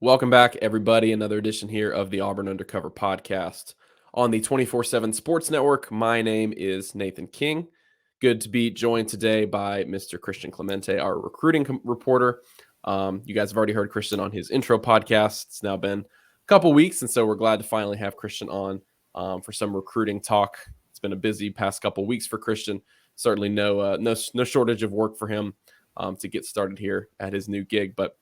Welcome back, everybody. Another edition here of the Auburn Undercover Podcast on the 24/7 Sports Network. My name is Nathan King. Good to be joined today by Mr. Christian Clemente, our recruiting reporter. You guys have already heard Christian on his intro podcast. It's now been a couple weeks, and so we're glad to finally have Christian on for some recruiting talk. It's been a busy past couple weeks for Christian. Certainly no shortage of work for him to get started here at his new gig, but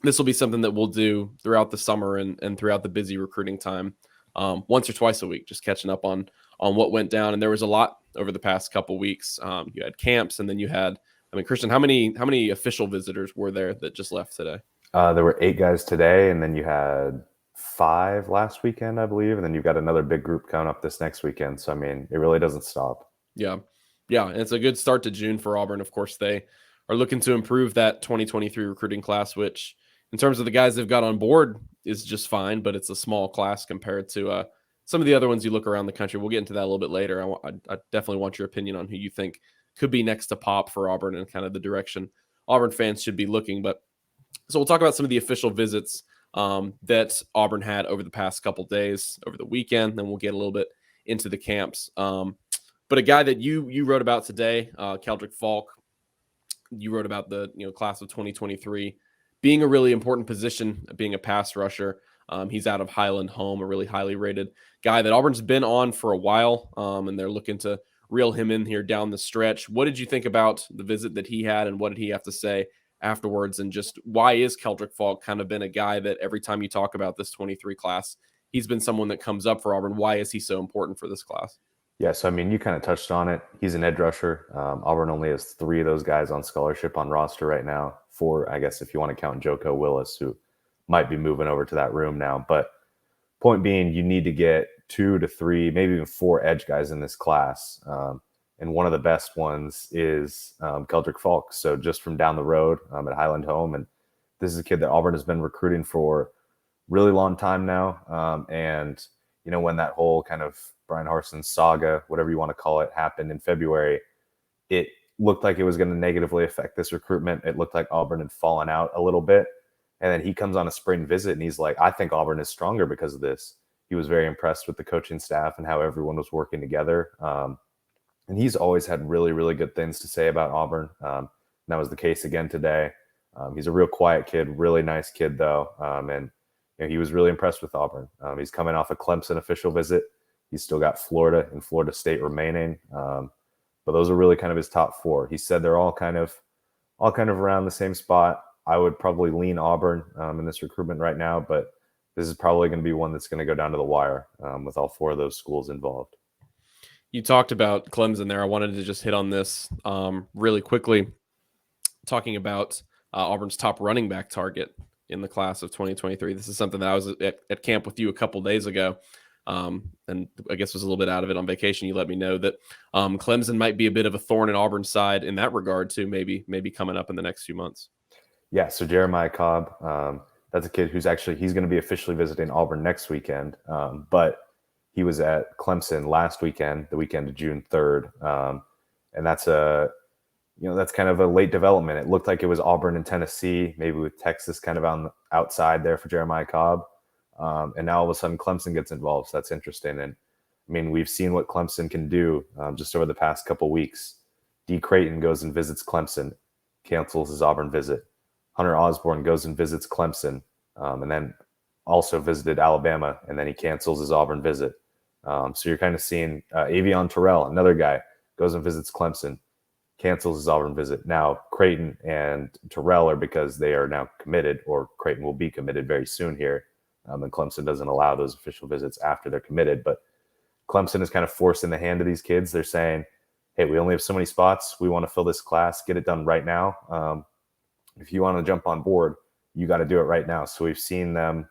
this will be something that we'll do throughout the summer and throughout the busy recruiting time, once or twice a week, just catching up on what went down. And there was a lot over the past couple weeks. You had camps, and then you had, Christian, how many official visitors were there that just left today? There were 8 guys today, and then you had 5 last weekend, I believe, and then you've got another big group coming up this next weekend. So, it really doesn't stop. Yeah, and it's a good start to June for Auburn. Of course, they are looking to improve that 2023 recruiting class, which in terms of the guys they've got on board is just fine, but it's a small class compared to some of the other ones you look around the country. We'll get into that a little bit later. I definitely want your opinion on who you think could be next to pop for Auburn and kind of the direction Auburn fans should be looking. But so we'll talk about some of the official visits that Auburn had over the past couple days, over the weekend. Then we'll get a little bit into the camps. But a guy that you wrote about today, Keldrick Faulk, you wrote about the class of 2023 being a really important position, being a pass rusher. He's out of Highland Home, a really highly rated guy that Auburn's been on for a while, and they're looking to reel him in here down the stretch. What did you think about the visit that he had, and what did he have to say afterwards? And just why is Keldrick Faulk kind of been a guy that every time you talk about this 23 class, he's been someone that comes up for Auburn? Why is he so important for this class? Yeah, so you kind of touched on it. He's an edge rusher. Auburn only has 3 of those guys on scholarship on roster right now. 4, I guess, if you want to count Joko Willis, who might be moving over to that room now. But point being, you need to get 2 to 3, maybe even 4 edge guys in this class. And one of the best ones is Keldrick Faulk. So just from down the road at Highland Home. And this is a kid that Auburn has been recruiting for a really long time now. And, when that whole kind of Brian Harsin saga, whatever you want to call it, happened in February, it looked like it was going to negatively affect this recruitment. It looked like Auburn had fallen out a little bit. And then he comes on a spring visit and he's like, I think Auburn is stronger because of this. He was very impressed with the coaching staff and how everyone was working together. And he's always had really, really good things to say about Auburn. And that was the case again today. He's a real quiet kid, really nice kid though. And he was really impressed with Auburn. He's coming off a Clemson official visit. He's still got Florida and Florida State remaining. But those are really kind of his top 4. He said they're all kind of around the same spot. I would probably lean Auburn in this recruitment right now, but this is probably going to be one that's going to go down to the wire with all 4 of those schools involved. You talked about Clemson there. I wanted to just hit on this really quickly, talking about Auburn's top running back target in the class of 2023. This is something that I was at camp with you a couple days ago. And I guess was a little bit out of it on vacation. You let me know that Clemson might be a bit of a thorn in Auburn's side in that regard too, maybe coming up in the next few months. Yeah, so Jeremiah Cobb, that's a kid who's he's going to be officially visiting Auburn next weekend. But he was at Clemson last weekend, the weekend of June 3rd. And that's that's kind of a late development. It looked like it was Auburn and Tennessee, maybe with Texas kind of on the outside there for Jeremiah Cobb. And now all of a sudden Clemson gets involved. So that's interesting. And we've seen what Clemson can do just over the past couple weeks. D. Creighton goes and visits Clemson, cancels his Auburn visit. Hunter Osborne goes and visits Clemson, and then also visited Alabama, and then he cancels his Auburn visit. So you're kind of seeing Avion Terrell, another guy, goes and visits Clemson, cancels his Auburn visit. Now, Creighton and Terrell are because they are now committed, or Creighton will be committed very soon here. And Clemson doesn't allow those official visits after they're committed. But Clemson is kind of forcing the hand of these kids. They're saying, hey, we only have so many spots. We want to fill this class. Get it done right now. If you want to jump on board, you got to do it right now. So we've seen them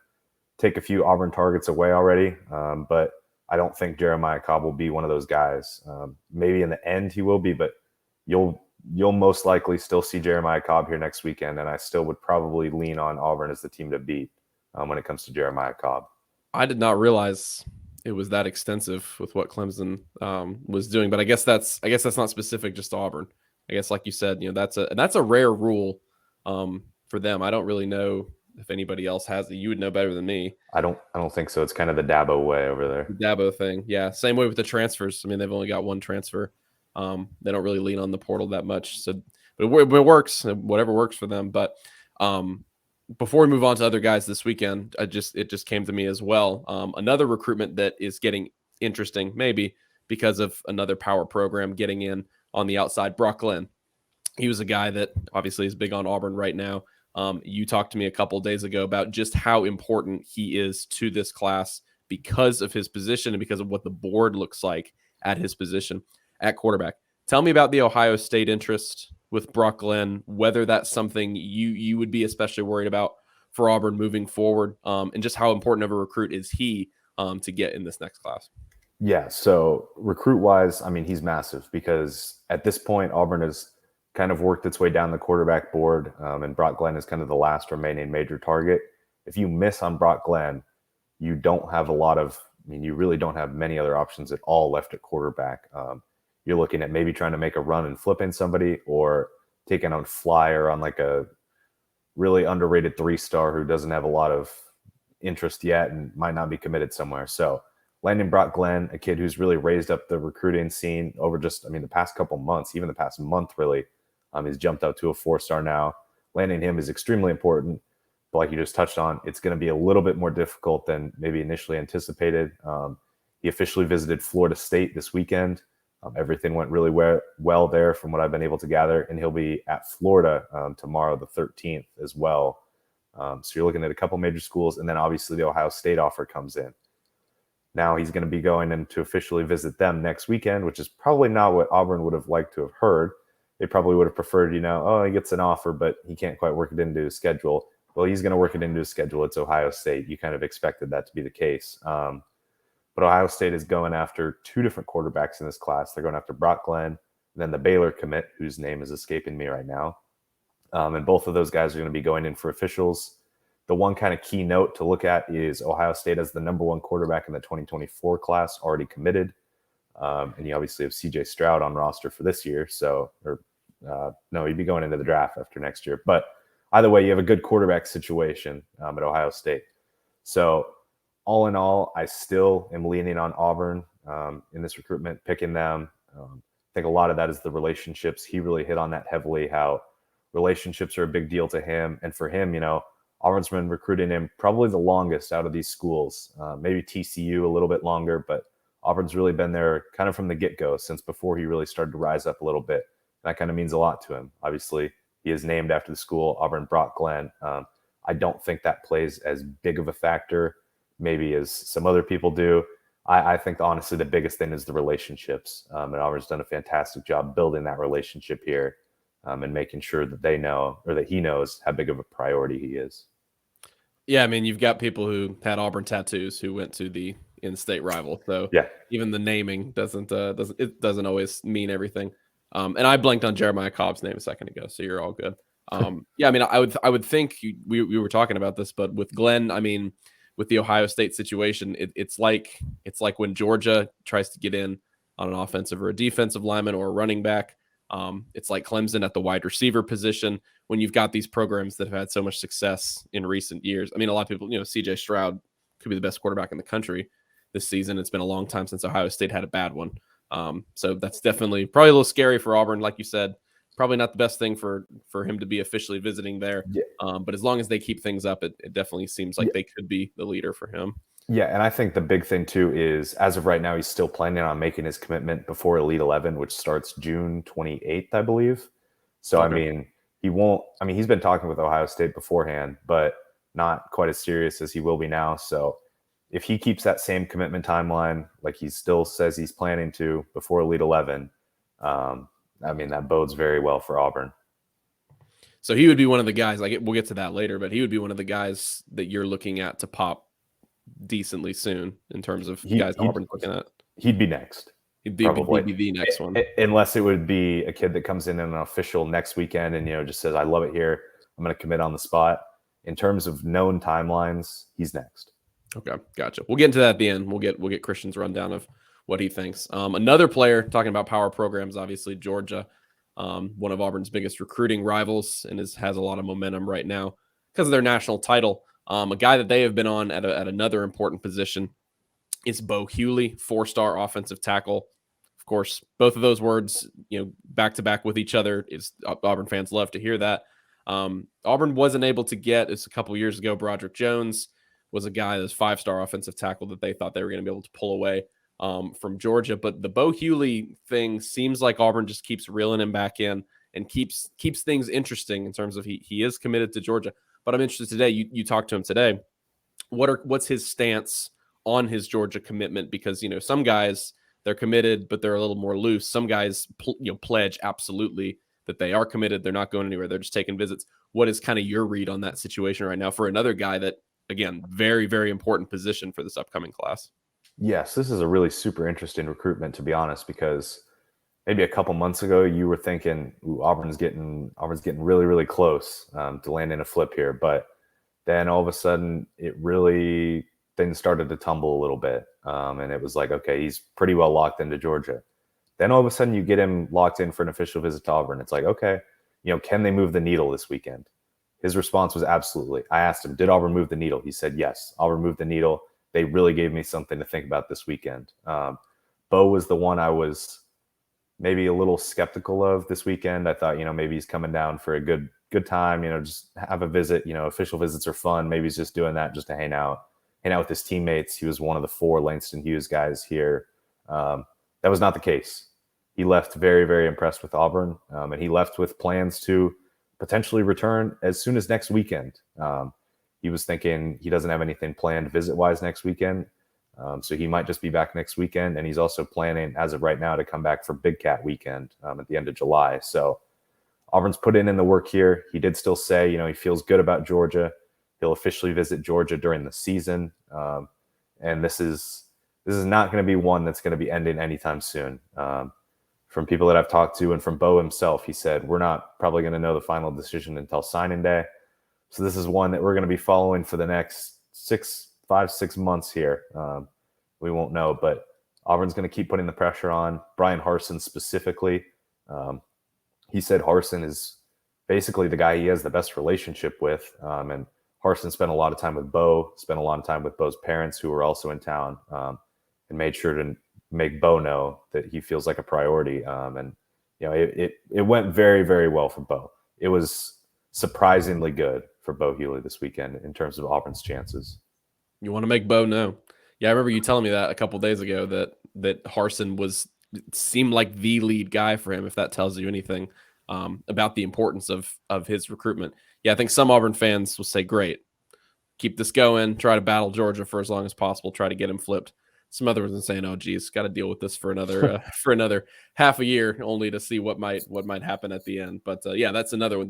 take a few Auburn targets away already. But I don't think Jeremiah Cobb will be one of those guys. Maybe in the end he will be, but you'll most likely still see Jeremiah Cobb here next weekend. And I still would probably lean on Auburn as the team to beat when it comes to Jeremiah Cobb. I did not realize it was that extensive with what Clemson was doing, but I guess that's not specific just to Auburn. I guess, like you said, that's a rare rule for them. I don't really know if anybody else has it. You would know better than me. I don't think so. It's kind of the Dabo way over there. The Dabo thing. Yeah. Same way with the transfers. I mean, they've only got one transfer. They don't really lean on the portal that much. So, but it works. Whatever works for them. But before we move on to other guys this weekend, it just came to me as well. Another recruitment that is getting interesting, maybe because of another power program getting in on the outside. Brock Glenn. He was a guy that obviously is big on Auburn right now. You talked to me a couple of days ago about just how important he is to this class because of his position and because of what the board looks like at his position at quarterback. Tell me about the Ohio State interest with Brock Glenn, whether that's something you would be especially worried about for Auburn moving forward, and just how important of a recruit is he to get in this next class. Yeah, so recruit-wise, I mean, he's massive because at this point, Auburn has kind of worked its way down the quarterback board, and Brock Glenn is kind of the last remaining major target. If you miss on Brock Glenn, you don't have you really don't have many other options at all left at quarterback. You're looking at maybe trying to make a run and flipping somebody or taking a flyer on like a really underrated 3-star who doesn't have a lot of interest yet and might not be committed somewhere. So landing Brock Glenn, a kid who's really raised up the recruiting scene over the past couple months, even the past month, really. He's jumped up to a 4-star now. Landing him is extremely important. But like you just touched on, it's going to be a little bit more difficult than maybe initially anticipated. He officially visited Florida State this weekend. Everything went really well there from what I've been able to gather. And he'll be at Florida tomorrow, the 13th as well. So you're looking at a couple major schools. And then obviously the Ohio State offer comes in. Now he's going to be going in to officially visit them next weekend, which is probably not what Auburn would have liked to have heard. They probably would have preferred, he gets an offer, but he can't quite work it into his schedule. Well, he's going to work it into his schedule. It's Ohio State. You kind of expected that to be the case. But Ohio State is going after 2 different quarterbacks in this class. They're going after Brock Glenn, and then the Baylor commit, whose name is escaping me right now. And both of those guys are going to be going in for officials. The one kind of key note to look at is Ohio State has the number 1 quarterback in the 2024 class already committed. And you obviously have CJ Stroud on roster for this year. No, he'd be going into the draft after next year. But either way, you have a good quarterback situation at Ohio State. So all in all, I still am leaning on Auburn in this recruitment, picking them. I think a lot of that is the relationships. He really hit on that heavily, how relationships are a big deal to him. And for him, Auburn's been recruiting him probably the longest out of these schools. Maybe TCU a little bit longer, but Auburn's really been there kind of from the get-go since before he really started to rise up a little bit. That kind of means a lot to him. Obviously, he is named after the school, Auburn Brock Glenn. I don't think that plays as big of a factor maybe as some other people do. I think honestly the biggest thing is the relationships. And Auburn's done a fantastic job building that relationship here and making sure that they know, or that he knows, how big of a priority he is. Yeah, I mean, you've got people who had Auburn tattoos who went to the in-state rival. So yeah, even the naming doesn't always mean everything. And I blanked on Jeremiah Cobb's name a second ago, so you're all good. Yeah, I mean, I would think we were talking about this, but with Glenn, I mean, with the Ohio State situation, it's like when Georgia tries to get in on an offensive or a defensive lineman or a running back. It's like Clemson at the wide receiver position when you've got these programs that have had so much success in recent years. I mean, a lot of people, CJ Stroud could be the best quarterback in the country this season. It's been a long time since Ohio State had a bad one. So that's definitely probably a little scary for Auburn. Like you said, probably not the best thing for him to be officially visiting there. Yeah. But as long as they keep things up, it definitely seems like they could be the leader for him. Yeah, and I think the big thing too is, as of right now, he's still planning on making his commitment before Elite 11, which starts June 28th, I believe. So, okay. He's been talking with Ohio State beforehand, but not quite as serious as he will be now. So if he keeps that same commitment timeline, like he still says he's planning to before Elite 11, that bodes very well for Auburn. So he would be one of the guys, we'll get to that later, but he would be one of the guys that you're looking at to pop decently soon in terms of guys Auburn's looking at. He'd be next. He'd be the next one. Unless it would be a kid that comes in an official next weekend and, just says, I love it here. I'm going to commit on the spot. In terms of known timelines, he's next. Okay, gotcha. We'll get into that at the end. We'll get Christian's rundown of what he thinks. Another player, talking about power programs, obviously Georgia, one of Auburn's biggest recruiting rivals, and has a lot of momentum right now. because of their national title. A guy that they have been on at another important position is Beau Heuley, 4-star offensive tackle. Of course, both of those words, back to back with each other, is Auburn fans love to hear that. Auburn wasn't able to get, it's a couple years ago, Broderick Jones was a guy that's 5-star offensive tackle that they thought they were going to be able to pull away from Georgia. But the Beau Heuley thing seems like Auburn just keeps reeling him back in and keeps things interesting in terms of he is committed to Georgia. But I'm interested today, you talked to him today. What's his stance on his Georgia commitment? Because, some guys, they're committed, but they're a little more loose. Some guys, pledge absolutely that they are committed. They're not going anywhere. They're just taking visits. What is kind of your read on that situation right now for another guy that, again, very, very important position for this upcoming class? Yes, this is a really super interesting recruitment, to be honest, because maybe a couple months ago you were thinking, ooh, Auburn's getting really, really close to landing a flip here. But then all of a sudden things started to tumble a little bit. And it was like, okay, he's pretty well locked into Georgia. Then all of a sudden you get him locked in for an official visit to Auburn. It's like, okay, can they move the needle this weekend? His response was absolutely. I asked him, did Auburn move the needle? He said, yes, Auburn moved the needle. They really gave me something to think about this weekend. Beau was the one I was maybe a little skeptical of this weekend. I thought, maybe he's coming down for a good time, just have a visit. Official visits are fun. Maybe he's just doing that just to hang out with his teammates. He was one of the 4 Langston Hughes guys here. That was not the case. He left very, very impressed with Auburn, and he left with plans to potentially return as soon as next weekend. He was thinking he doesn't have anything planned visit-wise next weekend, so he might just be back next weekend. And he's also planning, as of right now, to come back for Big Cat weekend at the end of July. So Auburn's put in the work here. He did still say, he feels good about Georgia. He'll officially visit Georgia during the season, and this is not going to be one that's going to be ending anytime soon. From people that I've talked to and from Beau himself, he said, we're not probably going to know the final decision until signing day. So this is one that we're going to be following for the next 5-6 months here. We won't know, but Auburn's going to keep putting the pressure on. Brian Harsin specifically. He said Harsin is basically the guy he has the best relationship with. And Harsin spent a lot of time with Beau, spent a lot of time with Beau's parents who were also in town, and made sure to make Beau know that he feels like a priority. It went very, very well for Beau. It was surprisingly good for Beau Heuley this weekend in terms of Auburn's chances. You want to make Beau know. Yeah, I remember you telling me that a couple of days ago that Harsin seemed like the lead guy for him, if that tells you anything about the importance of his recruitment. Yeah, I think some Auburn fans will say, great, keep this going, try to battle Georgia for as long as possible, try to get him flipped. Some others are saying, oh, geez, got to deal with this for another half a year only to see what might happen at the end. But yeah, that's another one.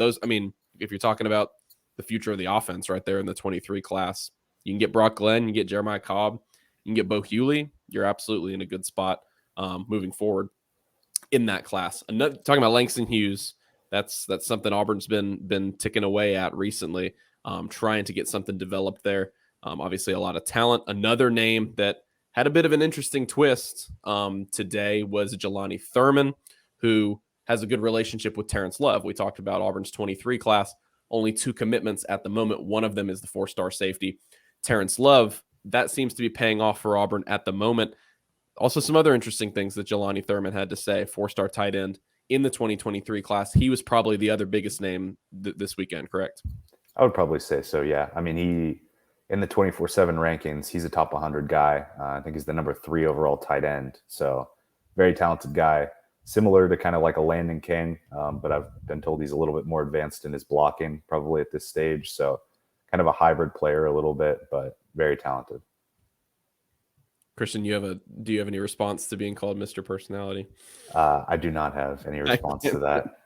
If you're talking about the future of the offense right there in the 23 class, you can get Brock Glenn, you can get Jeremiah Cobb, you can get Beau Heuley. You're absolutely in a good spot moving forward in that class. Talking about Langston Hughes, that's something Auburn's been ticking away at recently, trying to get something developed there. Obviously, a lot of talent. Another name that had a bit of an interesting twist today was Jelani Thurman, who has a good relationship with Terrence Love. We talked about Auburn's 23 class, only 2 commitments at the moment. One of them is the 4-star safety, Terrence Love. That seems to be paying off for Auburn at the moment. Also, some other interesting things that Jelani Thurman had to say, 4-star tight end in the 2023 class. He was probably the other biggest name this weekend, correct? I would probably say so, yeah. I mean, he, in the 24/7 rankings, he's a top 100 guy. I think he's the number 3 overall tight end. So very talented guy, similar to kind of like a Landon King, but I've been told he's a little bit more advanced in his blocking probably at this stage. So kind of a hybrid player a little bit, but very talented. Christian, do you have any response to being called Mr. Personality? I do not have any response to that.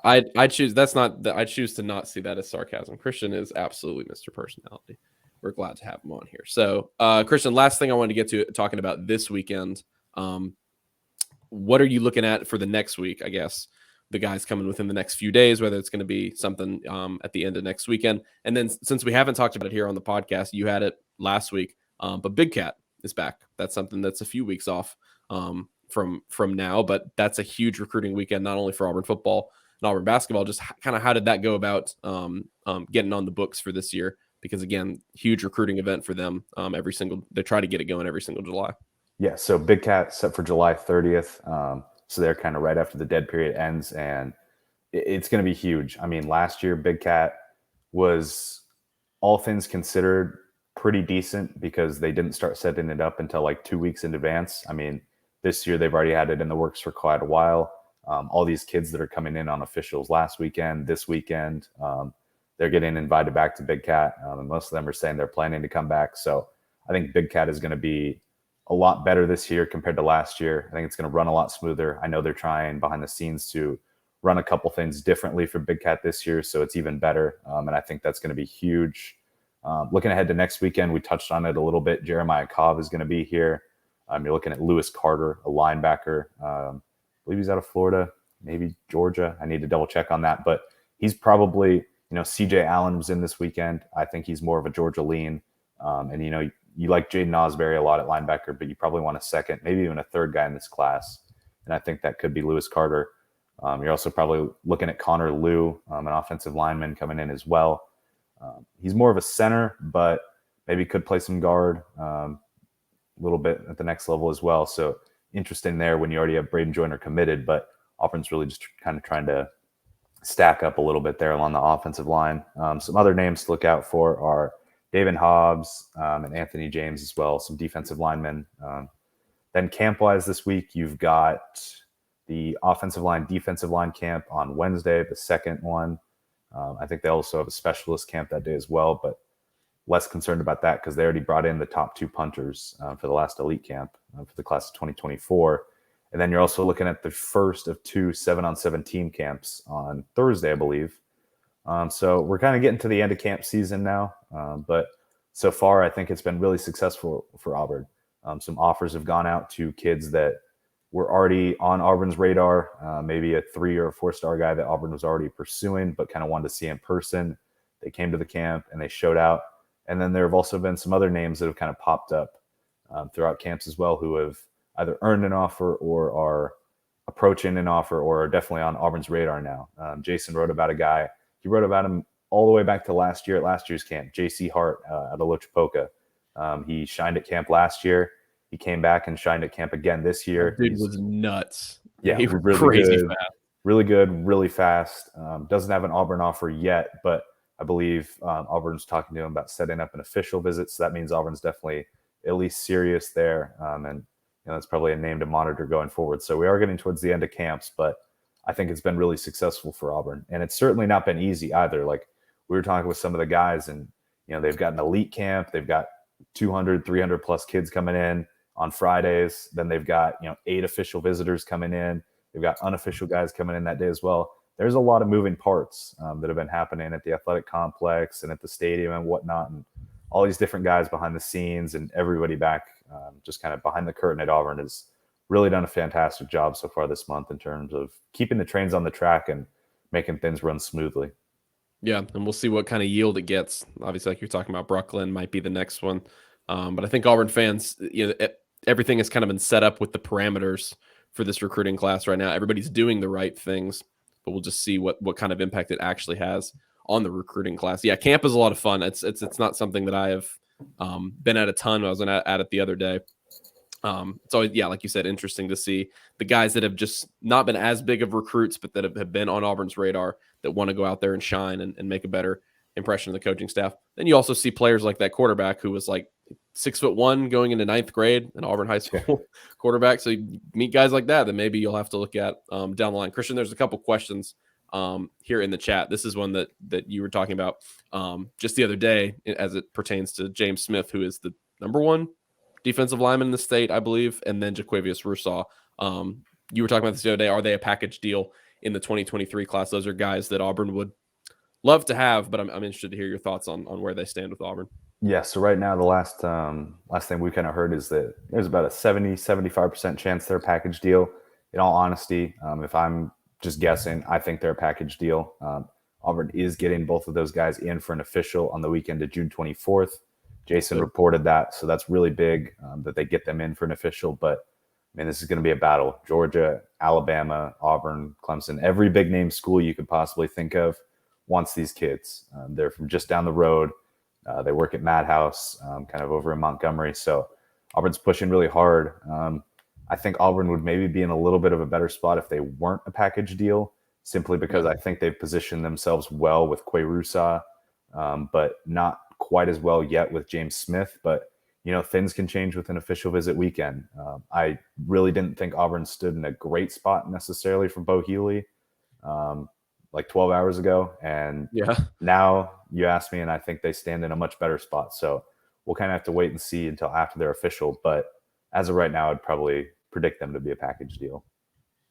I choose to not see that as sarcasm. Christian is absolutely Mr. Personality. We're glad to have him on here. So, Christian, last thing I wanted to get to talking about this weekend. What are you looking at for the next week? I guess the guys coming within the next few days, whether it's going to be something at the end of next weekend. And then since we haven't talked about it here on the podcast, you had it last week, but Big Cat is back. That's something that's a few weeks off from now, but that's a huge recruiting weekend, not only for Auburn football, Auburn basketball. Just kind of how did that go about getting on the books for this year? Because again, huge recruiting event for them. They try to get it going every single July. Yeah, so Big Cat set for July 30th. So they're kind of right after the dead period ends, and it's going to be huge. I mean, last year Big Cat was, all things considered, pretty decent because they didn't start setting it up until like 2 weeks in advance. I mean, this year they've already had it in the works for quite a while. All these kids that are coming in on officials last weekend, this weekend, they're getting invited back to Big Cat, and most of them are saying they're planning to come back. So I think Big Cat is going to be a lot better this year compared to last year. I think it's going to run a lot smoother. I know they're trying behind the scenes to run a couple things differently for Big Cat this year, so it's even better. And I think that's going to be huge. Looking ahead to next weekend, we touched on it a little bit. Jeremiah Cobb is going to be here. You're looking at Lewis Carter, a linebacker. I believe he's out of Florida, maybe Georgia. I need to double check on that. But he's probably, CJ Allen was in this weekend. I think he's more of a Georgia lean. And, you like Jaden Osbury a lot at linebacker, but you probably want a second, maybe even a third guy in this class. And I think that could be Lewis Carter. You're also probably looking at Connor Liu, an offensive lineman coming in as well. He's more of a center, but maybe could play some guard a little bit at the next level as well. So interesting there when you already have Braden Joyner committed, but Auburn's really just kind of trying to stack up a little bit there along the offensive line. Some other names to look out for are David Hobbs and Anthony James as well, some defensive linemen. Then camp-wise this week, you've got the offensive line, defensive line camp on Wednesday, the second one. I think they also have a specialist camp that day as well, but less concerned about that because they already brought in the top 2 punters for the last elite camp for the class of 2024. And then you're also looking at the first of 2 7-on-7 team camps on Thursday, I believe. So we're kind of getting to the end of camp season now. But so far, I think it's been really successful for Auburn. Some offers have gone out to kids that were already on Auburn's radar, maybe a 3 or 4-star guy that Auburn was already pursuing, but kind of wanted to see in person. They came to the camp and they showed out. And then there have also been some other names that have kind of popped up throughout camps as well, who have either earned an offer or are approaching an offer or are definitely on Auburn's radar now. Jason wrote about a guy. He wrote about him all the way back to last year at last year's camp, J.C. Hart out of Lochapoka. He shined at camp last year. He came back and shined at camp again this year. Dude was nuts. Yeah, he was really crazy good, fast. Really good, really fast. Doesn't have an Auburn offer yet, but I believe Auburn's talking to him about setting up an official visit. So that means Auburn's definitely at least serious there. And that's probably a name to monitor going forward. So we are getting towards the end of camps, but I think it's been really successful for Auburn. And it's certainly not been easy either. Like we were talking with some of the guys and, they've got an elite camp. They've got 200, 300 plus kids coming in on Fridays. Then they've got, 8 official visitors coming in. They've got unofficial guys coming in that day as well. There's a lot of moving parts that have been happening at the athletic complex and at the stadium and whatnot. And all these different guys behind the scenes and everybody back just kind of behind the curtain at Auburn has really done a fantastic job so far this month in terms of keeping the trains on the track and making things run smoothly. Yeah, and we'll see what kind of yield it gets. Obviously, like you're talking about, Brooklyn might be the next one. But I think Auburn fans, everything has kind of been set up with the parameters for this recruiting class right now. Everybody's doing the right things, but we'll just see what kind of impact it actually has on the recruiting class. Yeah, camp is a lot of fun. It's not something that I have been at a ton. I was at it the other day. It's always, like you said, interesting to see the guys that have just not been as big of recruits, but that have been on Auburn's radar that want to go out there and shine and make a better impression of the coaching staff. Then you also see players like that quarterback who was like 6'1" going into 9th grade, an Auburn high school quarterback. So you meet guys like that maybe you'll have to look at down the line. Christian, there's a couple questions here in the chat. This is one that you were talking about just the other day as it pertains to James Smith, who is the number 1 defensive lineman in the state, I believe, and then Jaquivious Rousseau. You were talking about this the other day. Are they a package deal in the 2023 class? Those are guys that Auburn would love to have, but I'm interested to hear your thoughts on where they stand with Auburn. Yeah, so right now the last thing we kind of heard is that there's about a 70-75% chance they're a package deal. In all honesty, if I'm just guessing, I think they're a package deal. Auburn is getting both of those guys in for an official on the weekend of June 24th. Jason reported that, so that's really big that they get them in for an official. But Man, this is going to be a battle. Georgia, Alabama, Auburn, Clemson, every big name school you could possibly think of wants these kids. They're from just down the road. They work at Madhouse, kind of over in Montgomery. So Auburn's pushing really hard. I think Auburn would maybe be in a little bit of a better spot if they weren't a package deal, simply because I think they've positioned themselves well with Quay Rusa, but not quite as well yet with James Smith. But things can change with an official visit weekend. I really didn't think Auburn stood in a great spot necessarily for Beau Heuley like 12 hours ago. And now you ask me, and I think they stand in a much better spot. So we'll kind of have to wait and see until after they're official. But as of right now, I'd probably predict them to be a package deal.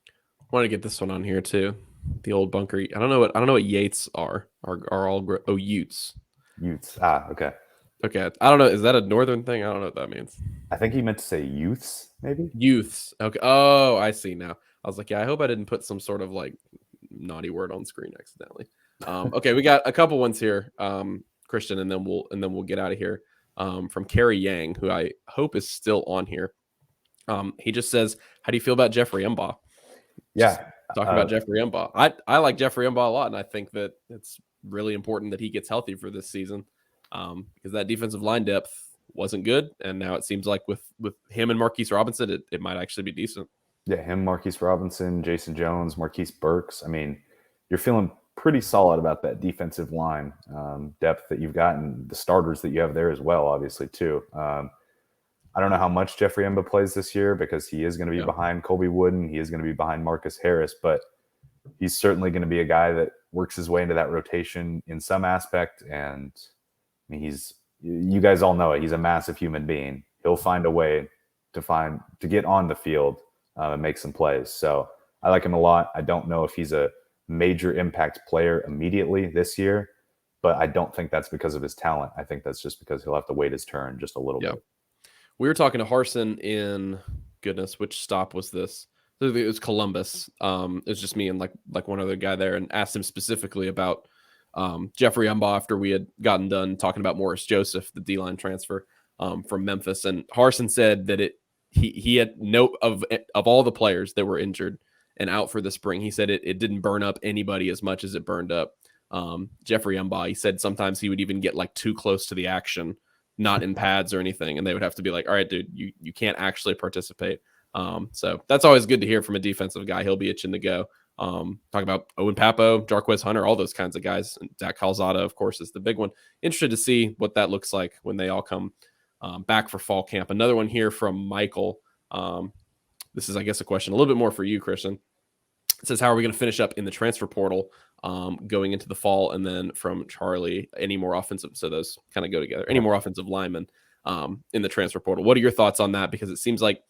I want to get this one on here too. The old bunker. I don't know what Yates are all Utes. Utes. Okay. Okay. I don't know. Is that a northern thing? I don't know what that means. I think he meant to say youths, maybe. Youths. Okay. Oh, I see now. I was like, yeah, I hope I didn't put some sort of like naughty word on screen accidentally. Okay, we got a couple ones here, Christian, and then we'll get out of here. From Kerry Yang, who I hope is still on here. He just says, "How do you feel about Jeffrey Mbaugh?" Yeah, talking about Jeffrey Mbaugh. I like Jeffrey Mbaugh a lot, and I think that it's really important that he gets healthy for this season, because that defensive line depth wasn't good, and now it seems like with him and Marquise Robinson, it might actually be decent. Yeah, him, Marquise Robinson, Jason Jones, Marquise Burks. I mean, you're feeling pretty solid about that defensive line depth that you've got, and the starters that you have there as well, obviously, too. I don't know how much Jeffrey Mbaugh plays this year, because he is going to be behind Colby Wooden. He is going to be behind Marcus Harris, but he's certainly going to be a guy that works his way into that rotation in some aspect. And I mean, you guys all know it. He's a massive human being. He'll find a way to get on the field and make some plays. So I like him a lot. I don't know if he's a major impact player immediately this year, but I don't think that's because of his talent. I think that's just because he'll have to wait his turn just a little bit. We were talking to Harson in, goodness, which stop was this? It was Columbus. It was just me and like one other guy there, and asked him specifically about Jeffrey Mbaugh after we had gotten done talking about Morris Joseph, the D-line transfer from Memphis. And Harson said that he had note of all the players that were injured and out for the spring. He said it didn't burn up anybody as much as it burned up Jeffrey Mbaugh. He said sometimes he would even get like too close to the action, not in pads or anything, and they would have to be like, all right, dude, you can't actually participate. So that's always good to hear from a defensive guy. He'll be itching to go. Talking about Owen Papo, Jarquez Hunter, all those kinds of guys. And Zach Calzada, of course, is the big one. Interested to see what that looks like when they all come back for fall camp. Another one here from Michael. This is, I guess, a question a little bit more for you, Christian. It says, how are we going to finish up in the transfer portal going into the fall? And then from Charlie, any more offensive? So those kind of go together. Any more offensive linemen in the transfer portal? What are your thoughts on that? Because it seems like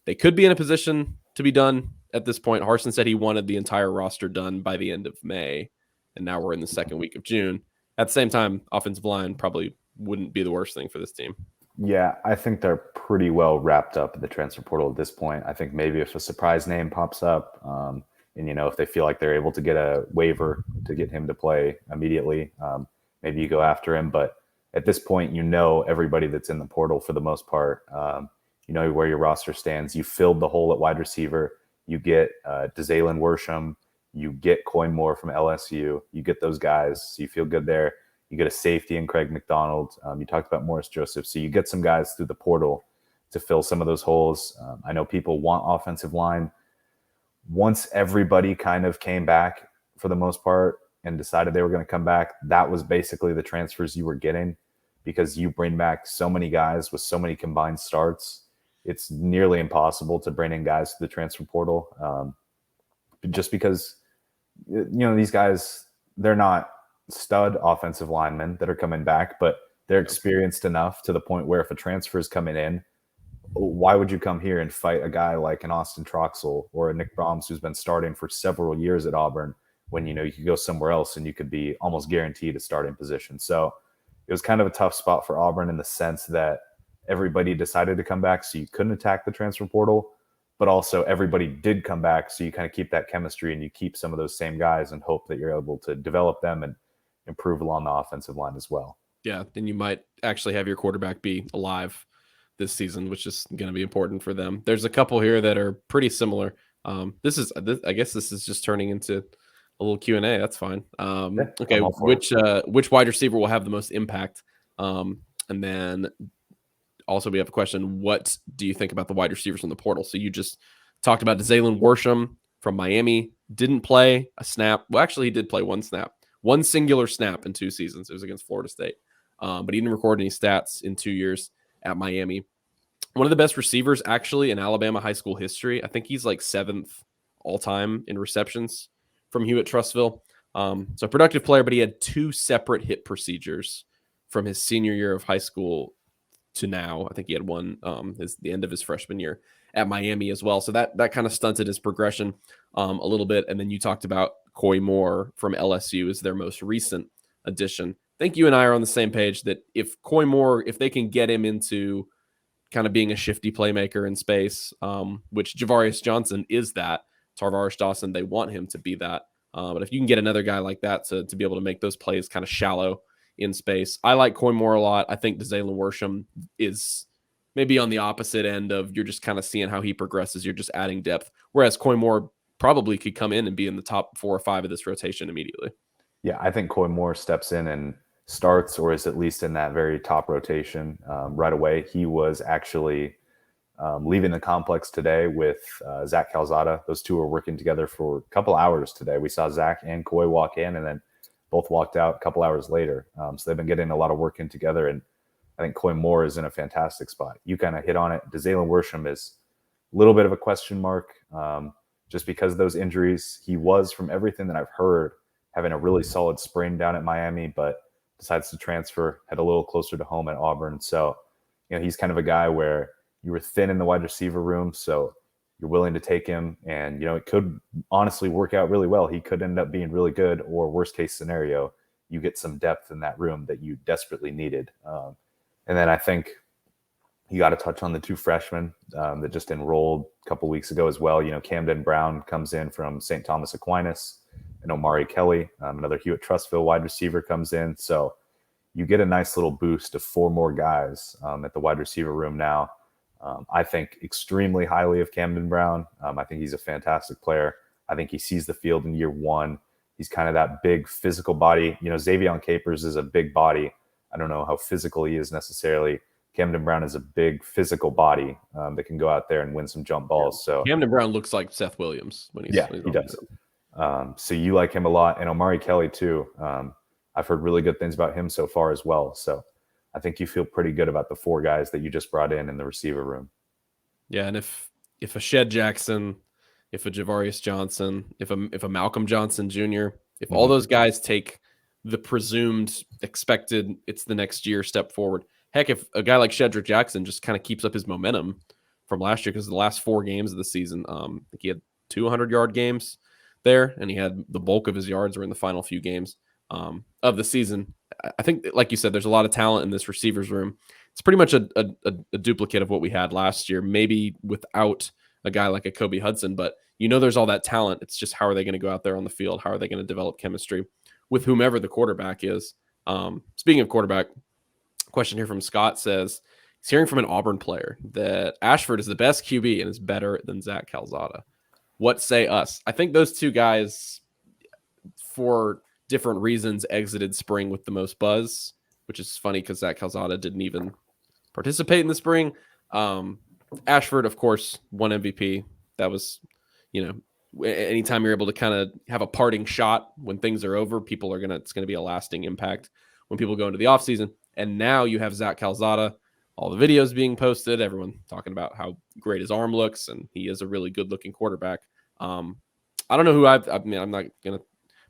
they could be in a position to be done at this point. Harson said he wanted the entire roster done by the end of May, and now we're in the second week of June. At the same time, offensive line probably wouldn't be the worst thing for this team. Yeah, I think they're pretty well wrapped up in the transfer portal at this point. I think maybe if a surprise name pops up, and if they feel like they're able to get a waiver to get him to play immediately, maybe you go after him. But at this point, everybody that's in the portal for the most part. You know where your roster stands. You filled the hole at wide receiver. You get DeZalen Worsham. You get Coy Moore from LSU. You get those guys, so you feel good there. You get a safety in Craig McDonald. You talked about Morris Joseph. So you get some guys through the portal to fill some of those holes. I know people want offensive line. Once everybody kind of came back for the most part and decided they were going to come back, that was basically the transfers you were getting, because you bring back so many guys with so many combined starts. It's nearly impossible to bring in guys to the transfer portal just because, these guys, they're not stud offensive linemen that are coming back, but they're experienced enough to the point where if a transfer is coming in, why would you come here and fight a guy like an Austin Troxell or a Nick Brahms who's been starting for several years at Auburn when, you could go somewhere else and you could be almost guaranteed a starting position. So it was kind of a tough spot for Auburn in the sense that everybody decided to come back, so you couldn't attack the transfer portal, but also everybody did come back, so you kind of keep that chemistry and you keep some of those same guys and hope that you're able to develop them and improve along the offensive line as well. Yeah, then you might actually have your quarterback be alive this season, which is going to be important for them. There's a couple here that are pretty similar. I guess this is just turning into a little Q&A. That's fine. Okay, which wide receiver will have the most impact? And then also we have a question: what do you think about the wide receivers in the portal? So you just talked about Zaylen Worsham from Miami. Didn't play a snap. Well, actually, he did play one snap, one singular snap in 2 seasons. It was against Florida State, but he didn't record any stats in 2 years at Miami. One of the best receivers actually in Alabama high school history. I think he's like 7th all time in receptions from Hewitt-Trussville. So a productive player, but he had 2 separate hip procedures from his senior year of high school to now. I think he had one the end of his freshman year at Miami as well. So that kind of stunted his progression a little bit. And then you talked about Coy Moore from LSU as their most recent addition. I think you and I are on the same page that if Coy Moore, if they can get him into kind of being a shifty playmaker in space, which Jaquivious Johnson is that, Tarvarish Dawson, they want him to be that. But if you can get another guy like that to be able to make those plays kind of shallow in space, I like Coy Moore a lot. I think Zaylen Worsham is maybe on the opposite end of you're just kind of seeing how he progresses. You're just adding depth, whereas Coy Moore probably could come in and be in the top 4 or 5 of this rotation immediately. Yeah, I think Coy Moore steps in and starts, or is at least in that very top rotation right away. He was actually leaving the complex today with Zach Calzada. Those two were working together for a couple hours today. We saw Zach and Coy walk in, and then both walked out a couple hours later. So they've been getting a lot of work in together, and I think Coy Moore is in a fantastic spot. You kind of hit on it. Zaylen Worsham is a little bit of a question mark just because of those injuries. He was, from everything that I've heard, having a really solid spring down at Miami, but decides to transfer, head a little closer to home at Auburn. So, he's kind of a guy where you were thin in the wide receiver room, so you're willing to take him, and, it could honestly work out really well. He could end up being really good, or worst case scenario, you get some depth in that room that you desperately needed. And then I think you got to touch on the 2 freshmen that just enrolled a couple weeks ago as well. Camden Brown comes in from St. Thomas Aquinas, and Omari Kelly, another Hewitt-Trussville wide receiver, comes in. So you get a nice little boost of 4 more guys at the wide receiver room now. I think extremely highly of Camden Brown. I think he's a fantastic player. I think he sees the field in year 1. He's kind of that big physical body. Xavier Capers is a big body. I don't know how physical he is necessarily. Camden Brown is a big physical body that can go out there and win some jump balls. So Camden Brown looks like Seth Williams when he's he does. So you like him a lot, and Omari Kelly too. I've heard really good things about him so far as well. So I think you feel pretty good about the 4 guys that you just brought in the receiver room. Yeah, and if a Shed Jackson, if a Jaquivious Johnson, if a Malcolm Johnson Jr., if all those guys take the presumed expected, it's the next year step forward. Heck, if a guy like Shedrick Jackson just kind of keeps up his momentum from last year, because the last 4 games of the season, I think he had 200-yard games there, and he had the bulk of his yards were in the final few games of the season. I think, like you said, there's a lot of talent in this receivers room. It's pretty much a duplicate of what we had last year, maybe without a guy like a Kobe Hudson, but there's all that talent. It's just how are they going to go out there on the field? How are they going to develop chemistry with whomever the quarterback is? Speaking of quarterback, question here from Scott says, he's hearing from an Auburn player that Ashford is the best QB and is better than Zach Calzada. What say us? I think those 2 guys, for different reasons, exited spring with the most buzz, which is funny because Zach Calzada didn't even participate in the spring. Ashford, of course, won MVP. That was, anytime you're able to kind of have a parting shot when things are over, it's going to be a lasting impact when people go into the offseason. And now you have Zach Calzada, all the videos being posted, everyone talking about how great his arm looks, and he is a really good-looking quarterback. I don't know who I'm not going to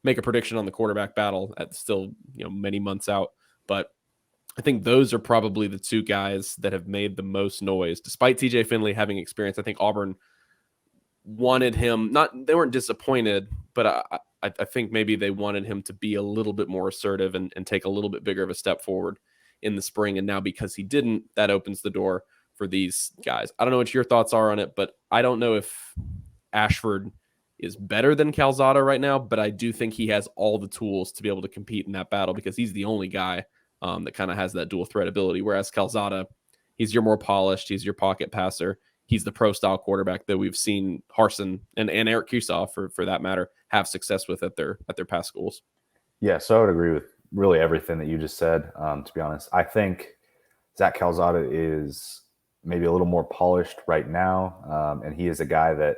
make a prediction on the quarterback battle at still, many months out, but I think those are probably the 2 guys that have made the most noise, despite TJ Finley having experience. I think Auburn wanted him, they weren't disappointed, but I think maybe they wanted him to be a little bit more assertive and take a little bit bigger of a step forward in the spring. And now because he didn't, that opens the door for these guys. I don't know what your thoughts are on it, but I don't know if Ashford is better than Calzada right now, but I do think he has all the tools to be able to compete in that battle because he's the only guy that kind of has that dual threat ability, whereas Calzada He's your more polished. He's your pocket passer. He's the pro-style quarterback that we've seen Harsin and Eric Kusaw, for that matter, have success with at their past schools. Yeah, so I would agree with really everything that you just said, to be honest. I think Zach Calzada is maybe a little more polished right now, and he is a guy that,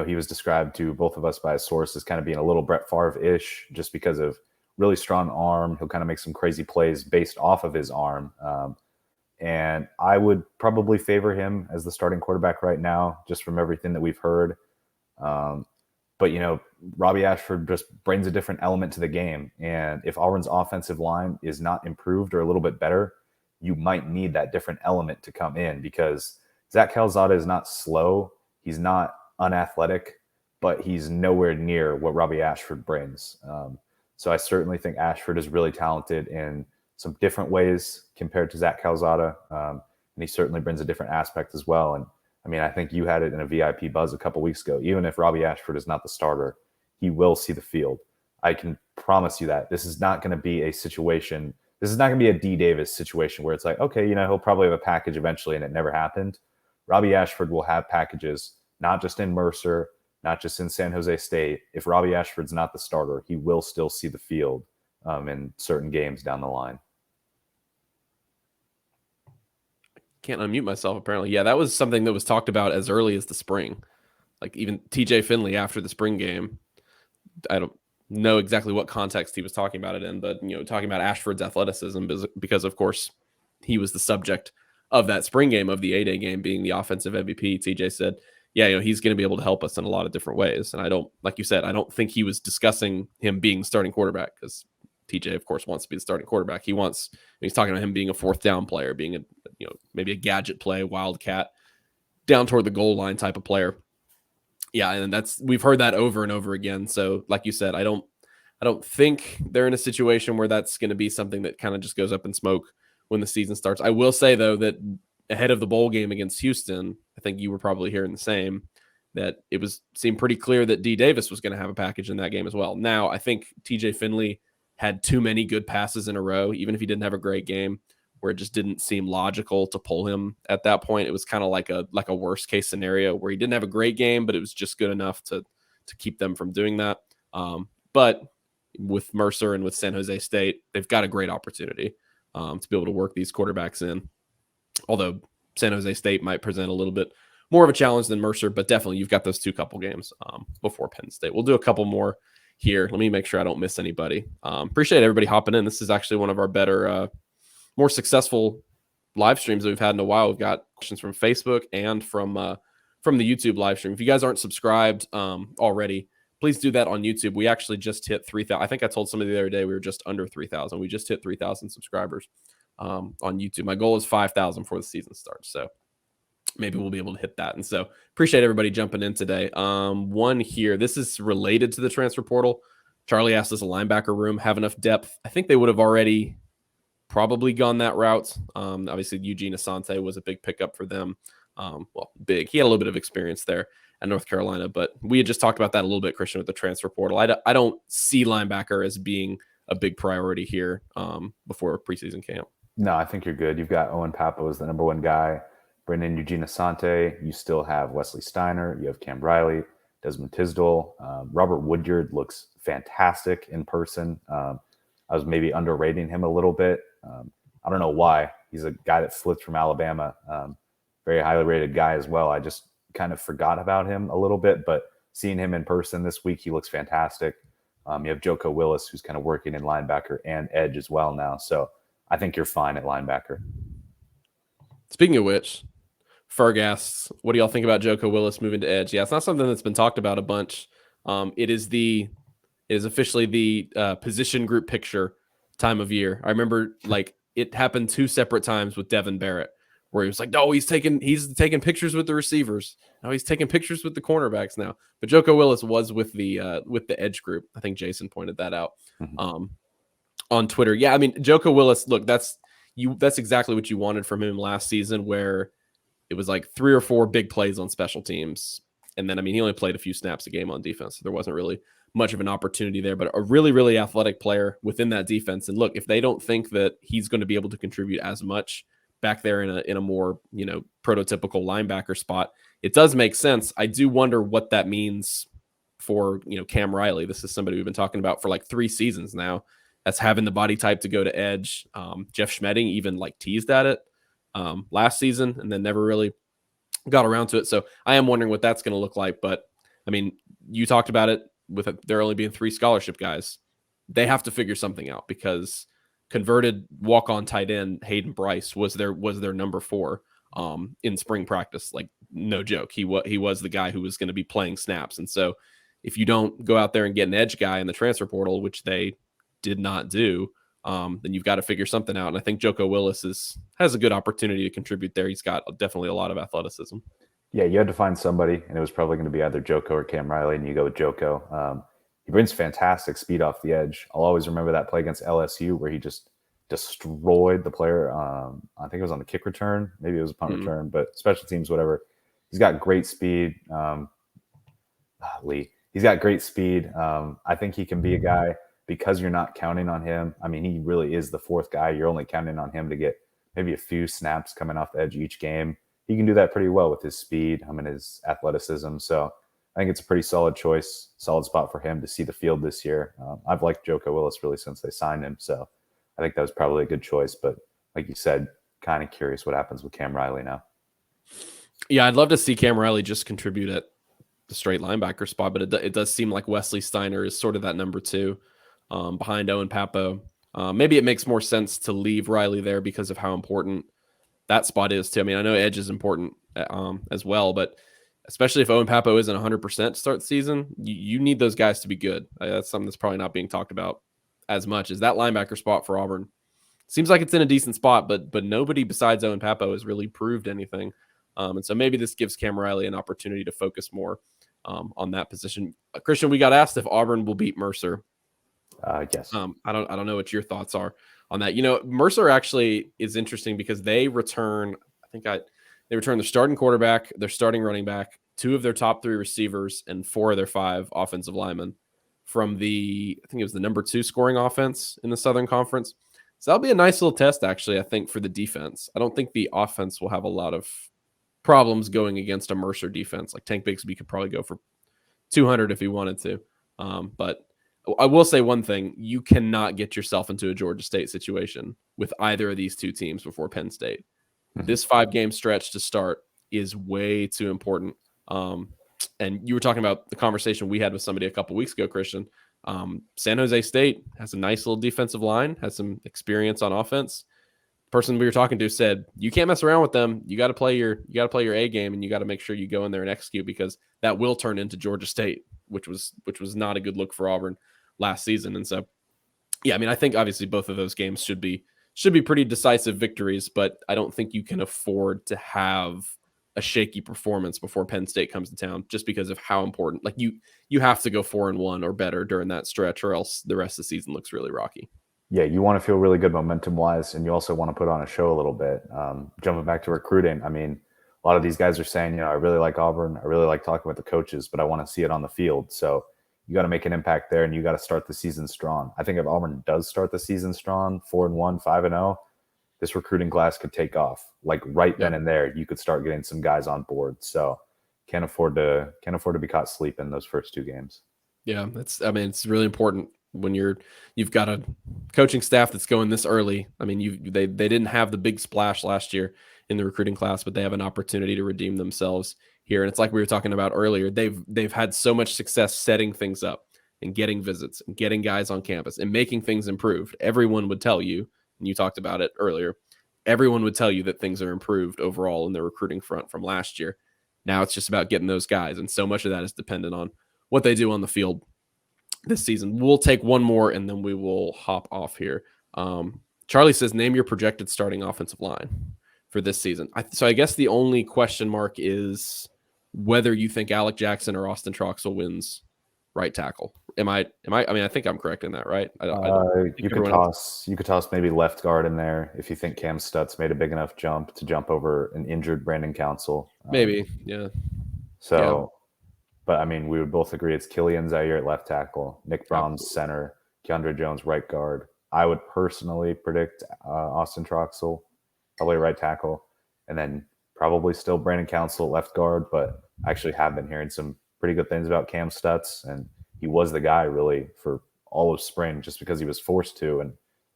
he was described to both of us by a source as kind of being a little Brett Favre-ish just because of really strong arm. He'll kind of make some crazy plays based off of his arm. And I would probably favor him as the starting quarterback right now, just from everything that we've heard. But, Robbie Ashford just brings a different element to the game. And if Auburn's offensive line is not improved or a little bit better, you might need that different element to come in, because Zach Calzada is not slow. He's not unathletic, but he's nowhere near what Robbie Ashford brings. So I certainly think Ashford is really talented in some different ways compared to Zach Calzada. And he certainly brings a different aspect as well. And I mean, I think you had it in a VIP buzz a couple weeks ago. Even if Robbie Ashford is not the starter, he will see the field. I can promise you that. This is not going to be a situation. This is not going to be a D Davis situation where it's like, okay, he'll probably have a package eventually, and it never happened. Robbie Ashford will have packages, not just in Mercer, not just in San Jose State. If Robbie Ashford's not the starter, he will still see the field in certain games down the line. Can't unmute myself, apparently. Yeah, that was something that was talked about as early as the spring. Like even TJ Finley after the spring game. I don't know exactly what context he was talking about it in, but talking about Ashford's athleticism because of course he was the subject of that spring game, of the A-Day game, being the offensive MVP. TJ said, yeah, he's going to be able to help us in a lot of different ways. And I don't think he was discussing him being starting quarterback, because TJ, of course, wants to be the starting quarterback. He's talking about him being a fourth down player, being maybe a gadget play, wildcat, down toward the goal line type of player. Yeah, and we've heard that over and over again. So, like you said, I don't think they're in a situation where that's going to be something that kind of just goes up in smoke when the season starts. I will say though that ahead of the bowl game against Houston, I think you were probably hearing the same, that it seemed pretty clear that D Davis was going to have a package in that game as well. Now, I think TJ Finley had too many good passes in a row, even if he didn't have a great game, where it just didn't seem logical to pull him at that point. It was kind of like a worst case scenario where he didn't have a great game, but it was just good enough to keep them from doing that. But with Mercer and with San Jose State, they've got a great opportunity to be able to work these quarterbacks in. Although San Jose State might present a little bit more of a challenge than Mercer, but definitely you've got those two couple games before Penn State. We'll do a couple more here. Let me make sure I don't miss anybody. Appreciate everybody hopping in. This is actually one of our better, more successful live streams that we've had in a while. We've got questions from Facebook and from the YouTube live stream. If you guys aren't subscribed already, please do that on YouTube. We actually just hit 3,000. I think I told somebody the other day we were just under 3,000. We just hit 3,000 subscribers on YouTube. My goal is 5,000 before the season starts. So maybe we'll be able to hit that. And so appreciate everybody jumping in today. One here, this is related to the transfer portal. Charlie asked, does a linebacker room have enough depth? I think they would have already probably gone that route. Obviously, Eugene Asante was a big pickup for them. Big. He had a little bit of experience there at North Carolina, but we had just talked about that a little bit, Christian, with the transfer portal. I don't see linebacker as being a big priority here before preseason camp. No, I think you're good. You've got Owen Papo as the number one guy. Bring in Eugene Asante. You still have Wesley Steiner. You have Cam Riley, Desmond Tisdale. Robert Woodyard looks fantastic in person. I was maybe underrating him a little bit. I don't know why. He's a guy that flipped from Alabama. Very highly rated guy as well. I just kind of forgot about him a little bit, but seeing him in person this week, he looks fantastic. You have Joko Willis, who's kind of working in linebacker and edge as well now. So I think you're fine at linebacker. Speaking of which, Ferg asks, what do y'all think about Joko Willis moving to edge? Yeah, it's not something that's been talked about a bunch. It is officially the position group picture time of year. I remember it happened two separate times with Devin Barrett, where he was like, no, he's taking pictures with the receivers. No, he's taking pictures with the cornerbacks now. But Joko Willis was with the edge group. I think Jason pointed that out on Twitter. Yeah, I mean, Joko Willis, look, that's exactly what you wanted from him last season, where it was like 3 or 4 big plays on special teams. And then, I mean, he only played a few snaps a game on defense. So there wasn't really much of an opportunity there, but a really, really athletic player within that defense. And look, if they don't think that he's going to be able to contribute as much back there in a more, prototypical linebacker spot. It does make sense. I do wonder what that means for, Cam Riley. This is somebody we've been talking about for like 3 seasons now. That's having the body type to go to edge. Jeff Schmedding even like teased at it last season and then never really got around to it. So I am wondering what that's going to look like. But I mean, you talked about it with there only being 3 scholarship guys. They have to figure something out because converted walk-on tight end Hayden Bryce was their number 4 in spring practice. Like, no joke. He was the guy who was going to be playing snaps. And so if you don't go out there and get an edge guy in the transfer portal, which they did not do, then you've got to figure something out. And I think Joko Willis has a good opportunity to contribute there. He's got definitely a lot of athleticism. Yeah, you had to find somebody, and it was probably going to be either Joko or Cam Riley, and you go with Joko. He brings fantastic speed off the edge. I'll always remember that play against LSU where he just destroyed the player. I think it was on the kick return. Maybe it was a punt return, but special teams, whatever. He's got great speed. He's got great speed. I think he can be a guy because you're not counting on him. I mean, he really is the 4th guy. You're only counting on him to get maybe a few snaps coming off the edge each game. He can do that pretty well with his speed, his athleticism. So I think it's a pretty solid choice, solid spot for him to see the field this year. I've liked Joko Willis really since they signed him. So I think that was probably a good choice. But like you said, kind of curious what happens with Cam Riley now. Yeah, I'd love to see Cam Riley just contribute at the straight linebacker spot, but it does seem like Wesley Steiner is sort of that number 2 behind Owen Papo. Maybe it makes more sense to leave Riley there because of how important that spot is too. I mean, I know edge is important as well, but especially if Owen Papo isn't 100% to start the season, you need those guys to be good. That's something that's probably not being talked about as much as that linebacker spot for Auburn. Seems like it's in a decent spot, but nobody besides Owen Papo has really proved anything. And so maybe this gives Cam Riley an opportunity to focus more on that position. Christian, we got asked if Auburn will beat Mercer. Yes. I don't know what your thoughts are on that. Mercer actually is interesting because they return, they return their starting quarterback, their starting running back, 2 of their top 3 receivers, and 4 of their 5 offensive linemen from I think it was the number 2 scoring offense in the Southern Conference. So that'll be a nice little test, actually, I think, for the defense. I don't think the offense will have a lot of problems going against a Mercer defense. Like Tank Bigsby could probably go for 200 if he wanted to. But I will say one thing. You cannot get yourself into a Georgia State situation with either of these 2 teams before Penn State. This 5-game stretch to start is way too important. And you were talking about the conversation we had with somebody a couple weeks ago, Christian. San Jose State has a nice little defensive line, has some experience on offense. The person we were talking to said, you can't mess around with them. You got to play your A game, and you got to make sure you go in there and execute, because that will turn into Georgia State, which was not a good look for Auburn last season. And so, yeah, I mean, I think obviously both of those games should be pretty decisive victories, but I don't think you can afford to have a shaky performance before Penn State comes to town, just because of how important. Like you have to go 4-1 or better during that stretch, or else the rest of the season looks really rocky. Yeah, you want to feel really good momentum-wise, and you also want to put on a show a little bit. Jumping back to recruiting, I mean, a lot of these guys are saying, I really like Auburn. I really like talking with the coaches, but I want to see it on the field. So you got to make an impact there, and you got to start the season strong. I think if Auburn does start the season strong, 4-1, 5-0, this recruiting class could take off. Like then and there, you could start getting some guys on board. So can't afford to be caught sleeping those first 2 games. Yeah, it's really important when you've got a coaching staff that's going this early. I mean, they didn't have the big splash last year in the recruiting class, but they have an opportunity to redeem themselves here. And it's like we were talking about earlier. They've had so much success setting things up and getting visits and getting guys on campus and making things improved. Everyone would tell you, and you talked about it earlier, everyone would tell you that things are improved overall in the recruiting front from last year. Now it's just about getting those guys, and so much of that is dependent on what they do on the field this season. We'll take one more, and then we will hop off here. Charlie says, name your projected starting offensive line for this season. So I guess the only question mark is whether you think Alec Jackson or Austin Troxell wins right tackle. I mean, I think I'm correct in that, right? You could toss maybe left guard in there if you think Cam Stutz made a big enough jump to jump over an injured Brandon Council. Maybe, yeah. So, but I mean, we would both agree it's Killian Zaire at left tackle, Nick Brahms center, Keandre Jones right guard. I would personally predict Austin Troxell. probably right tackle, and then probably still Brandon Council at left guard. But I actually have been hearing some pretty good things about Cam Stutz, and he was the guy really for all of spring just because he was forced to, and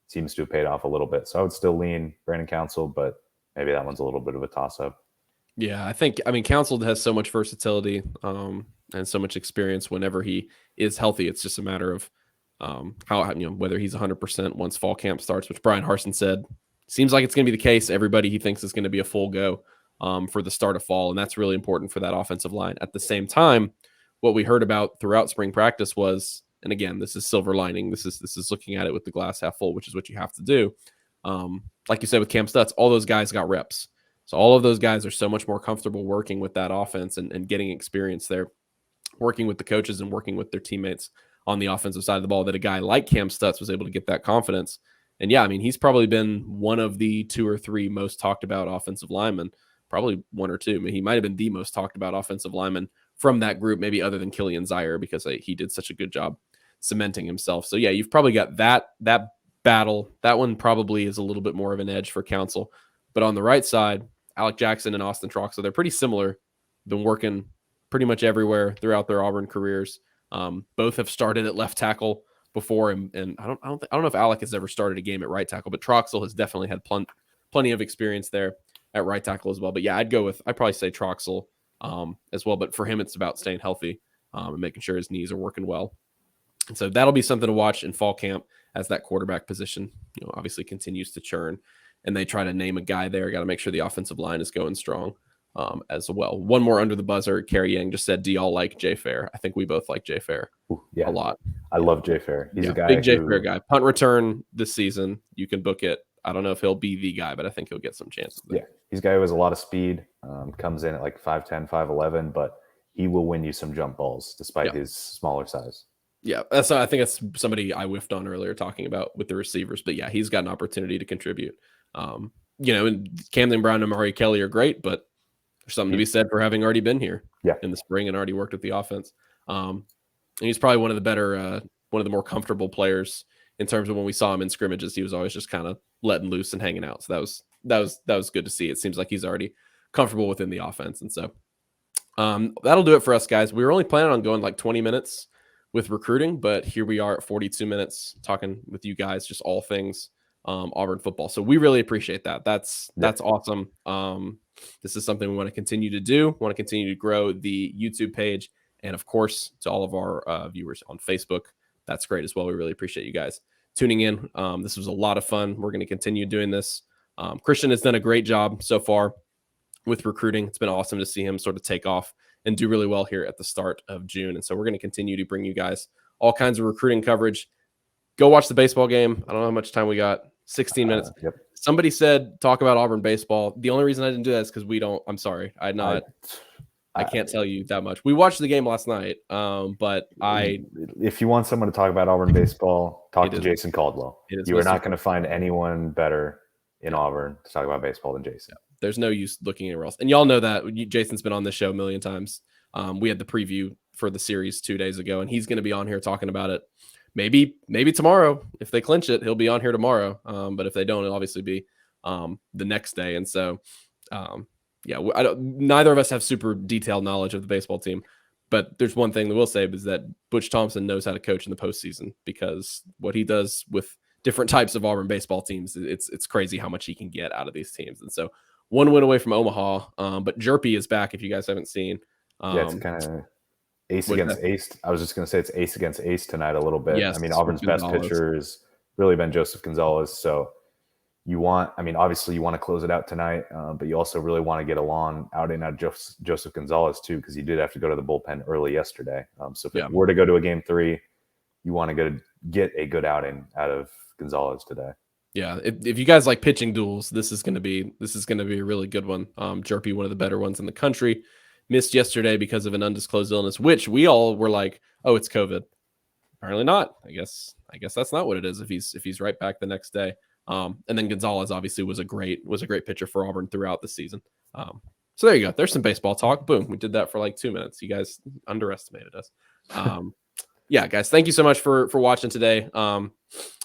seems to have paid off a little bit. So I would still lean Brandon Council, but maybe that one's a little bit of a toss-up. Yeah, I mean, Council has so much versatility and so much experience whenever he is healthy. It's just a matter of how, whether he's 100% once fall camp starts, which Brian Harsin said seems like it's going to be the case. Everybody he thinks is going to be a full go for the start of fall, and that's really important for that offensive line. At the same time, what we heard about throughout spring practice was, and again, this is silver lining. This is looking at it with the glass half full, which is what you have to do. Like you said with Cam Stutz, all those guys got reps. So all of those guys are so much more comfortable working with that offense and getting experience there, working with the coaches and working with their teammates on the offensive side of the ball, that a guy like Cam Stutz was able to get that confidence. And yeah, I mean, he's probably been one of the 2 or 3 most talked about offensive linemen, probably 1 or 2. I mean, he might have been the most talked about offensive lineman from that group, maybe other than Killian Zaire, because he did such a good job cementing himself. So yeah, you've probably got that battle. That one probably is a little bit more of an edge for Council. But on the right side, Alec Jackson and Austin Troxel, they're pretty similar. Been working pretty much everywhere throughout their Auburn careers. Both have started at left tackle before, and I don't know if Alec has ever started a game at right tackle, but Troxel has definitely had plenty of experience there at right tackle as well. But yeah, I'd probably say Troxel as well. But for him, it's about staying healthy and making sure his knees are working well. And so that'll be something to watch in fall camp as that quarterback position, obviously continues to churn, and they try to name a guy there. Got to make sure the offensive line is going strong as well. One more under the buzzer. Kerry Yang just said, do y'all like Jay Fair? I think we both like Jay Fair a lot. I love Jay Fair. He's a guy big Jay Fair guy. Punt return this season. You can book it. I don't know if he'll be the guy, but I think he'll get some chances there. Yeah, he's a guy who has a lot of speed, comes in at like 5'10", 5'11", but he will win you some jump balls despite his smaller size. Yeah, I think that's somebody I whiffed on earlier talking about with the receivers. But yeah, he's got an opportunity to contribute. And Camden Brown and Amari Kelly are great, but there's something to be said for having already been here in the spring and already worked with the offense. And he's probably one of the better, one of the more comfortable players in terms of when we saw him in scrimmages. He was always just kind of letting loose and hanging out. So that was good to see. It seems like he's already comfortable within the offense. And so that'll do it for us, guys. We were only planning on going like 20 minutes with recruiting, but here we are at 42 minutes talking with you guys, just all things Auburn football. So we really appreciate that. That's awesome. This is something we want to continue to do. We want to continue to grow the YouTube page. And of course, to all of our viewers on Facebook, that's great as well. We really appreciate you guys tuning in. This was a lot of fun. We're going to continue doing this. Christian has done a great job so far with recruiting. It's been awesome to see him sort of take off and do really well here at the start of June. And so we're going to continue to bring you guys all kinds of recruiting coverage. Go watch the baseball game. I don't know how much time we got. 16 minutes. Yep. Somebody said talk about Auburn baseball. The only reason I didn't do that is because we don't. I'm sorry. I can't tell you that much. We watched the game last night, but if you want someone to talk about Auburn baseball, talk to Jason Caldwell. You are not going to find anyone better in Auburn to talk about baseball than Jason. Yeah. There's no use looking anywhere else. And y'all know that. Jason's been on this show a million times. We had the preview for the series 2 days ago, and he's going to be on here talking about it. Maybe tomorrow. If they clinch it, he'll be on here tomorrow. But if they don't, it'll obviously be the next day. And so, neither of us have super detailed knowledge of the baseball team. But there's one thing that we'll say is that Butch Thompson knows how to coach in the postseason, because what he does with different types of Auburn baseball teams, it's crazy how much he can get out of these teams. And so, one win away from Omaha, but Jerpy is back. If you guys haven't seen, it's kind of ace against ace. I was just going to say it's ace against ace tonight a little bit. Yes, I mean, Auburn's best pitcher has really been Joseph Gonzalez. So obviously you want to close it out tonight, but you also really want to get a long outing out of Joseph Gonzalez too, because he did have to go to the bullpen early yesterday. So if it were to go to a game 3, you want to get a good outing out of Gonzalez today. Yeah, if you guys like pitching duels, this is going to be a really good one. Jerpy, one of the better ones in the country, missed yesterday because of an undisclosed illness, which we all were like, "Oh, it's COVID." Apparently not. I guess that's not what it is. If he's right back the next day. And then Gonzalez obviously was a great pitcher for Auburn throughout the season. So there you go. There's some baseball talk. Boom, we did that for like 2 minutes. You guys underestimated us. Yeah, guys, thank you so much for watching today.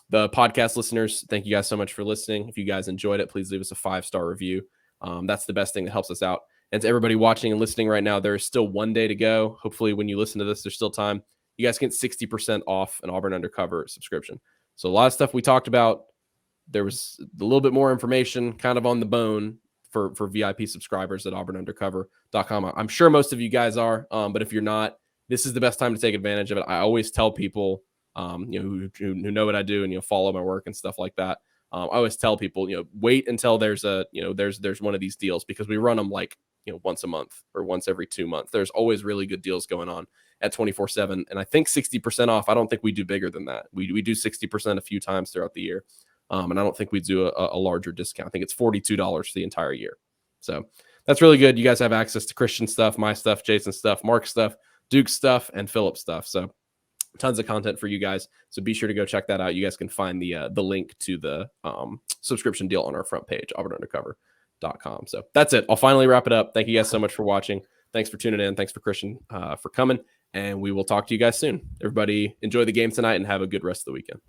The podcast listeners, thank you guys so much for listening. If you guys enjoyed it, please leave us a 5-star review. That's the best thing that helps us out. And to everybody watching and listening right now, there is still 1 day to go. Hopefully, when you listen to this, there's still time. You guys get 60% off an Auburn Undercover subscription. So a lot of stuff we talked about. There was a little bit more information kind of on the bone for VIP subscribers at auburnundercover.com. I'm sure most of you guys are, but if you're not, this is the best time to take advantage of it. I always tell people, who know what I do and, follow my work and stuff like that. I always tell people, wait until there's there's one of these deals, because we run them like, once a month or once every 2 months. There's always really good deals going on at 24/7. And I think 60% off. I don't think we do bigger than that. We do 60% a few times throughout the year. And I don't think we do a larger discount. I think it's $42 for the entire year. So that's really good. You guys have access to Christian stuff, my stuff, Jason's stuff, Mark's stuff, Duke's stuff, and Philip's stuff. So tons of content for you guys. So be sure to go check that out. You guys can find the link to the subscription deal on our front page, auburnundercover.com. So that's it. I'll finally wrap it up. Thank you guys so much for watching. Thanks for tuning in. Thanks for Christian for coming. And we will talk to you guys soon. Everybody enjoy the game tonight and have a good rest of the weekend.